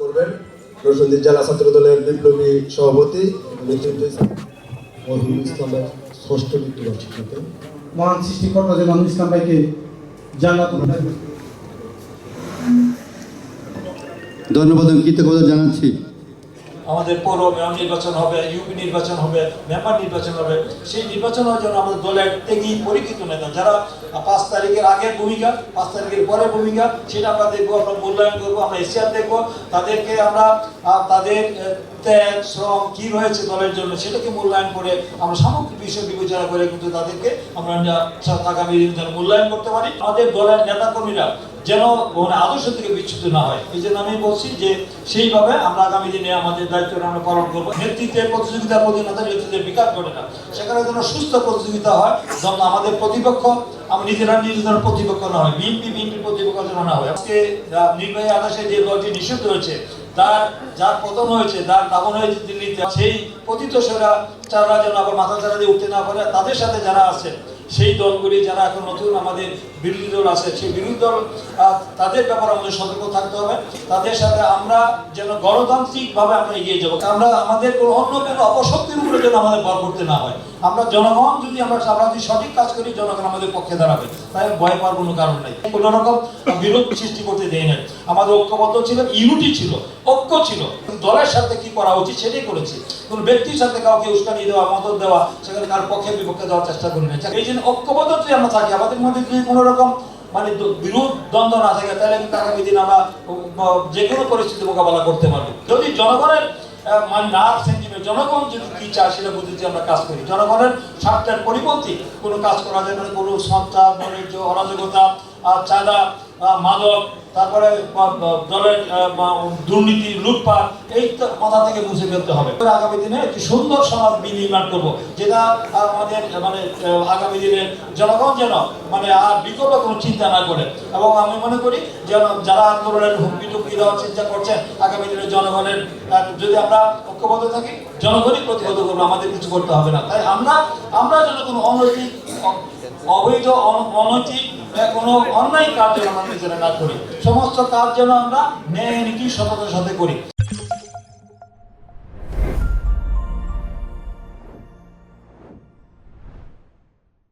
করবেন নরসিংদী জেলা ছাত্র দলের বিপ্লবী সভাপতি মৃত্যুঞ্জয় মহিউল ইসলামের ষষ্ঠ মৃত্যুবার্ষিকীতে মহান সৃষ্টিকর্তা যে মহিউল ইসলাম ভাইকে জান্নাতুল ধন্যবাদ এবং কৃতজ্ঞতা জানাচ্ছি। আমাদের পৌর মেয়র নির্বাচন হবে, ইউপি নির্বাচন হবে, মেম্বার নির্বাচন হবে। সেই নির্বাচন হওয়ার জন্য আমাদের দলের ত্যাগী পরীক্ষিত নেতা যারা 5 তারিখের আগের ভূমিকা, 5 তারিখের পরের ভূমিকা, সেটা আমরা দেখবো, আমরা মূল্যায়ন করবো, আমরা এশিয়ার দেখবো, তাদেরকে আমরা তাদের ত্যাগ শ্রম কি রয়েছে দলের জন্য সেটাকে মূল্যায়ন করে আমরা সামগ্রিক বিষয় বিবেচনা করে কিন্তু তাদেরকে আমরা আগামী দিন যেন মূল্যায়ন করতে পারি। আমাদের দলের নেতাকর্মীরা যেন আদর্শ থেকে বিচ্যুত না হয়, এই জন্য আমি বলছি যে সেইভাবে আমরা আগামী দিনে আমাদের দায়িত্বটা আমরা পালন করবো। নেতৃত্বের প্রতিযোগিতার মধ্যে নেতৃত্বের বিকাশ ঘটে না, সেখানে যেন সুস্থ প্রতিযোগিতা হয়, যেন আমাদের প্রতিপক্ষ আমরা নিজেদের প্রতিপক্ষ না হয়, বিএনপির প্রতিপক্ষ যেন না হয়। আজকে নির্বাহী আদেশে যে দলটি নিষিদ্ধ হয়েছে, যার পতন হয়েছে, যার দাবন হয়েছে দিল্লিতে, সেই পতিত চারা যেন আবার মাথা চারা দিয়ে উঠতে না পারে। তাদের সাথে যারা আছে সেই দলগুলি, যারা এখন নতুন আমাদের বিরোধী দল আছে, সেই বিরোধী দল তাদের ব্যাপারে আমাদের সতর্ক থাকতে হবে। তাদের সাথে আমরা যেন গণতান্ত্রিকভাবে আমরা এগিয়ে যাবো। আমরা আমাদের অন্য কোনো অপশক্তির উপরে যেন আমাদের ভর করতে না হয়। আমরা জনগণ যদি আমরা যদি সঠিক কাজ করি, জনগণ আমাদের পক্ষে দাঁড়াবে, তাই ভয় পাওয়ার কোনো কারণ নেই। কোনো রকম বিরোধ সৃষ্টি করতে দেয় না। আমাদের ঐক্যবদ্ধ ছিল, ইউনিটি ছিল, ঐক্য ছিল। দলের সাথে কি করা উচিত সেটাই করেছি। কোনো ব্যক্তির সাথে কাউকে উস্কানি দেওয়া, মদত দেওয়া, সেখানে কার পক্ষে বিপক্ষে দেওয়ার চেষ্টা করি না। এই জন্য ঐক্যবদ্ধ যদি আমরা থাকি, আমাদের মধ্যে যদি কোনো রকম বিরোধ দ্বন্দ্ব না থাকে, তাহলে কিন্তু আগামী দিন আমরা যে কোনো পরিস্থিতি মোকাবেলা করতে পারবো। যদি জনগণের জনগণ যদি কি চায় সেটা বুঝতে আমরা কাজ করি, জনগণের স্বার্থের পরিপন্থী কোনো কাজ করা যায় না। কোনো সন্ত্রাস, বাণিজ্য, অরাজকতা, চাঁদা, মাদক, তারপরে দলের দুর্নীতি, লুটপাট, এই মাথা থেকে মুছে ফেলতে হবে। আগামী দিনে একটি সুন্দর সমাজ বিনির্মাণ করব, যেটা আমাদের আগামী দিনে জনগণ যেন আর বিকল্প কোনো চিন্তা না করে। এবং আমি মনে করি যেন যারা আন্দোলনের হুমকি টুমকি দেওয়ার চিন্তা করছেন, আগামী দিনে জনগণের যদি আমরা ঐক্যবদ্ধ থাকি, জনগণই প্রতিহত করবো, আমাদের কিছু করতে হবে না। তাই আমরা যেন কোনো অনৈতিক, অবৈধ, অনৈতিক কোনো অন্যায় কাজ যেন আমরা নিজেরা না করি। সমস্ত কাজ যেন আমরা ন্যায় নীতি সততার সাথে করি।